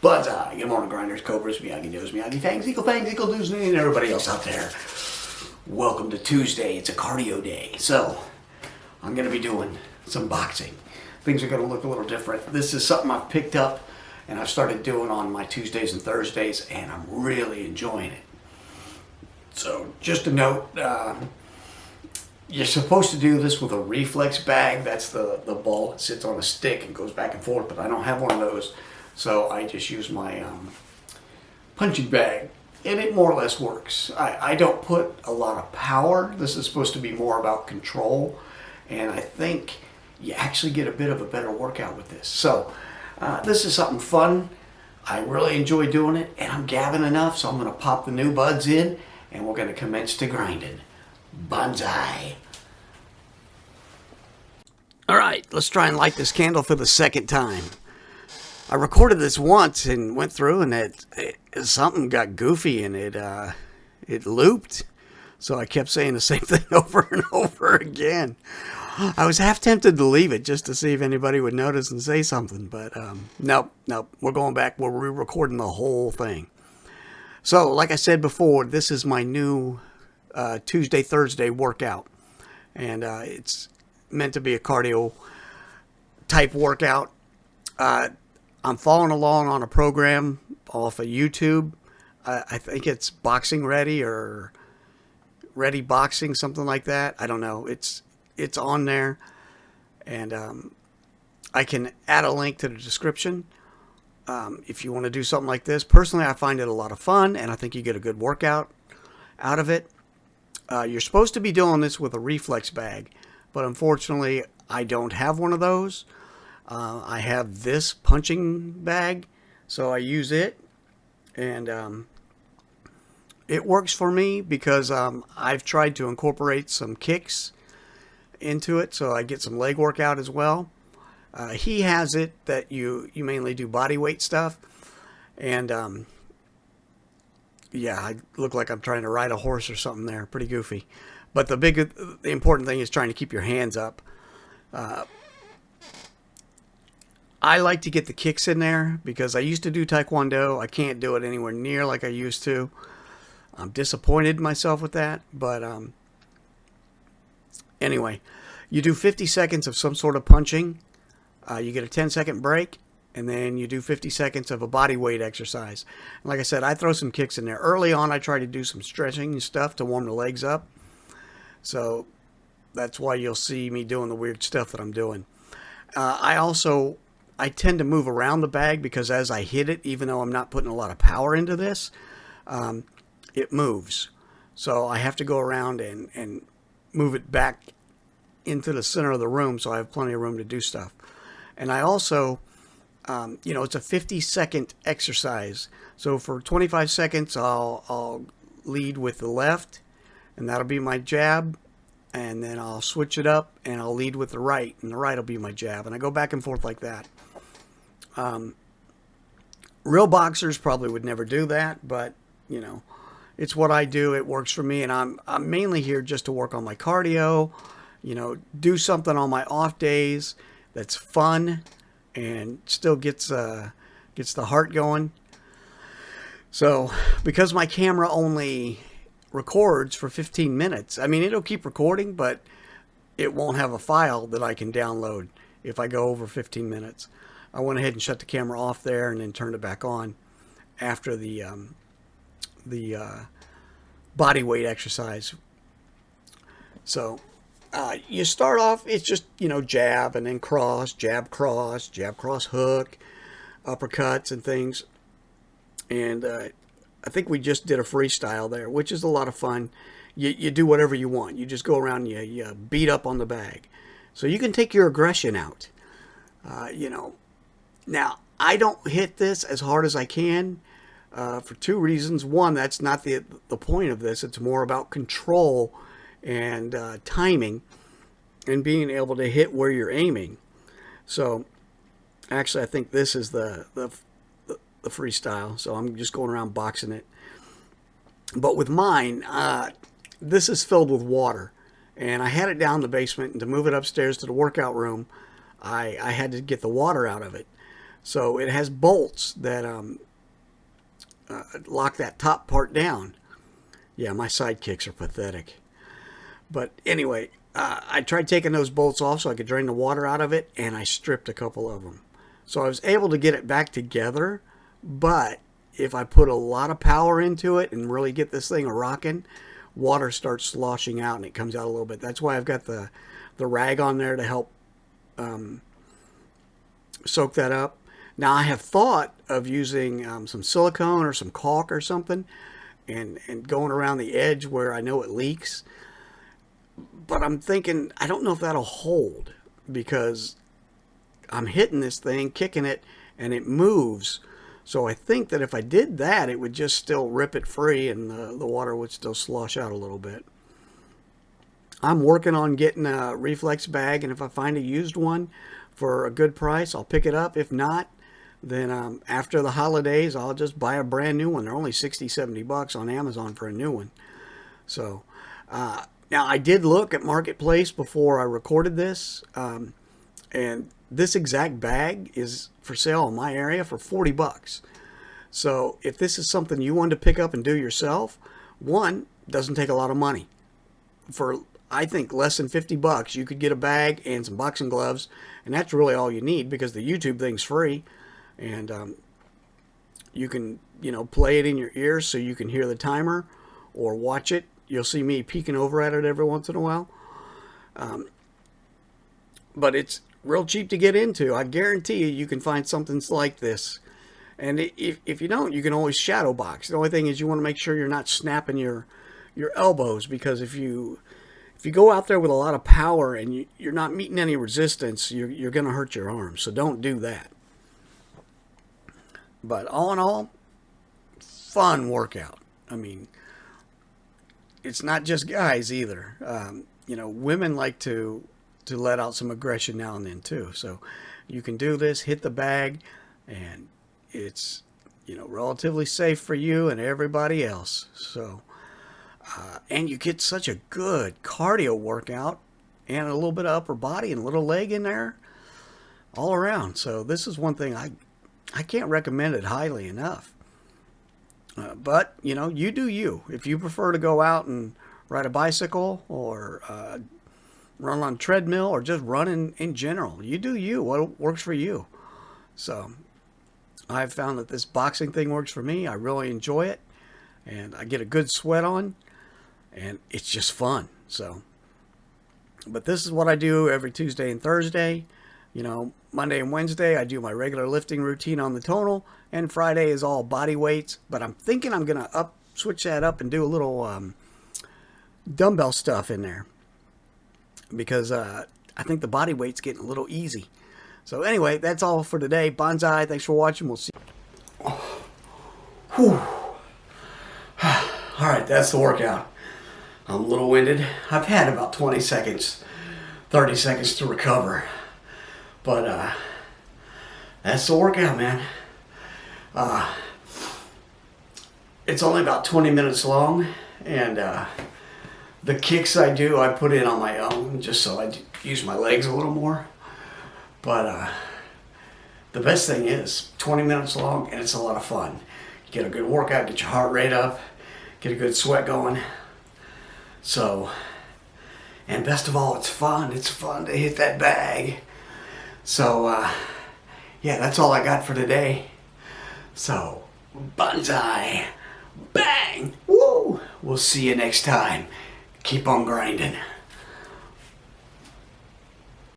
Buzz-eye. Good morning, Grinders, Cobras, Miyagi Doos, Miyagi Fangs, Eagle Fangs, Eagle Doos, and everybody else out there. Welcome to Tuesday. It's a cardio day. So, I'm going to be doing some boxing. Things are going to look a little different. This is something I've picked up and I've started doing on my Tuesdays and Thursdays, and I'm really enjoying it. So, just a note, you're supposed to do this with a reflex bag. That's the ball that sits on a stick and goes back and forth, but I don't have one of those. So I just use my punching bag, and it more or less works. I don't put a lot of power. This is supposed to be more about control, and I think you actually get a bit of a better workout with this. So this is something fun. I really enjoy doing it, and I'm gabbing enough, so I'm going to pop the new buds in, and we're going to commence to grinding. Banzai. All right, let's try and light this candle for the second time. I recorded this once and went through, and something got goofy and it looped. So I kept saying the same thing over and over again. I was half tempted to leave it just to see if anybody would notice and say something, but nope. We're going back. We're re-recording the whole thing. So, like I said before, this is my new Tuesday, Thursday workout, and it's meant to be a cardio type workout. I'm following along on a program off of YouTube. I think it's Boxing Ready or Ready Boxing, something like that. I don't know. It's on there, and I can add a link to the description if you want to do something like this. Personally, I find it a lot of fun, and I think you get a good workout out of it. You're supposed to be doing this with a reflex bag, but unfortunately, I don't have one of those. I have this punching bag, so I use it, and it works for me because I've tried to incorporate some kicks into it, so I get some leg workout as well. He has it that you mainly do body weight stuff, and yeah, I look like I'm trying to ride a horse or something there. Pretty goofy. But the important thing is trying to keep your hands up. I like to get the kicks in there because I used to do Taekwondo. I can't do it anywhere near like I used to. I'm disappointed in myself with that. But anyway, you do 50 seconds of some sort of punching. You get a 10-second break. And then you do 50 seconds of a body weight exercise. And like I said, I throw some kicks in there. Early on, I try to do some stretching and stuff to warm the legs up. So that's why you'll see me doing the weird stuff that I'm doing. I tend to move around the bag because as I hit it, even though I'm not putting a lot of power into this, it moves. So I have to go around and move it back into the center of the room so I have plenty of room to do stuff. And I also, it's a 50-second exercise. So for 25 seconds, I'll lead with the left, and that'll be my jab. And then I'll switch it up, and I'll lead with the right, and the right will be my jab. And I go back and forth like that. Real boxers probably would never do that, but, it's what I do. It works for me, and I'm mainly here just to work on my cardio, do something on my off days that's fun and still gets the heart going. So, because my camera only records for 15 minutes. I mean, it'll keep recording, but it won't have a file that I can download if I go over 15 minutes. I went ahead and shut the camera off there and then turned it back on after the body weight exercise. So you start off, it's just, jab and then cross, jab, cross, hook, uppercuts and things. And I think we just did a freestyle there, which is a lot of fun. You do whatever you want. You just go around and you beat up on the bag. So you can take your aggression out. Now, I don't hit this as hard as I can for two reasons. One, that's not the point of this. It's more about control and timing and being able to hit where you're aiming. So actually, I think this is the freestyle. So I'm just going around boxing it. But with mine, this is filled with water. And I had it down in the basement, and to move it upstairs to the workout room, I had to get the water out of it. So it has bolts that lock that top part down. Yeah, my sidekicks are pathetic. But anyway, I tried taking those bolts off so I could drain the water out of it, and I stripped a couple of them. So I was able to get it back together, but if I put a lot of power into it and really get this thing a-rocking, water starts sloshing out and it comes out a little bit. That's why I've got the rag on there to help soak that up. Now I have thought of using some silicone or some caulk or something and going around the edge where I know it leaks. But I'm thinking, I don't know if that'll hold, because I'm hitting this thing, kicking it, and it moves. So I think that if I did that, it would just still rip it free and the water would still slosh out a little bit. I'm working on getting a reflex bag, and if I find a used one for a good price, I'll pick it up. If not, then after the holidays, I'll just buy a brand new one. They're only 60, 70 bucks on Amazon for a new one. So, now I did look at Marketplace before I recorded this, and this exact bag is for sale in my area for 40 bucks. So if this is something you want to pick up and do yourself, one, doesn't take a lot of money. For, I think, less than 50 bucks, you could get a bag and some boxing gloves, and that's really all you need, because the YouTube thing's free, and you can, play it in your ears so you can hear the timer or watch it. You'll see me peeking over at it every once in a while. But it's real cheap to get into. I guarantee you can find something like this. And if you don't, you can always shadow box. The only thing is you want to make sure you're not snapping your elbows, because if you go out there with a lot of power and you're not meeting any resistance, you're going to hurt your arms. So don't do that. But all in all, fun workout. I mean, it's not just guys either. Women like to let out some aggression now and then too. So you can do this, hit the bag, and it's, relatively safe for you and everybody else. So, and you get such a good cardio workout and a little bit of upper body and a little leg in there all around. So this is one thing I can't recommend it highly enough. But, you do you. If you prefer to go out and ride a bicycle or run on a treadmill or just run in general, you do you. What works for you. So I've found that this boxing thing works for me. I really enjoy it. And I get a good sweat on. And it's just fun. So, but this is what I do every Tuesday and Thursday. Monday and Wednesday, I do my regular lifting routine on the tonal, and Friday is all body weights. But I'm thinking I'm going to switch that up and do a little dumbbell stuff in there, because I think the body weight's getting a little easy. So anyway, that's all for today. Bonsai, thanks for watching. We'll see. Whew. All right, that's the workout. I'm a little winded. I've had about 20 seconds, 30 seconds to recover. But that's the workout, man. It's only about 20 minutes long, and the kicks I do, I put in on my own, just so I use my legs a little more. But the best thing is 20 minutes long, and it's a lot of fun. You get a good workout, get your heart rate up, get a good sweat going. So, and best of all, it's fun. It's fun to hit that bag. So, yeah, that's all I got for today. So, bonsai, bang, woo! We'll see you next time. Keep on grinding.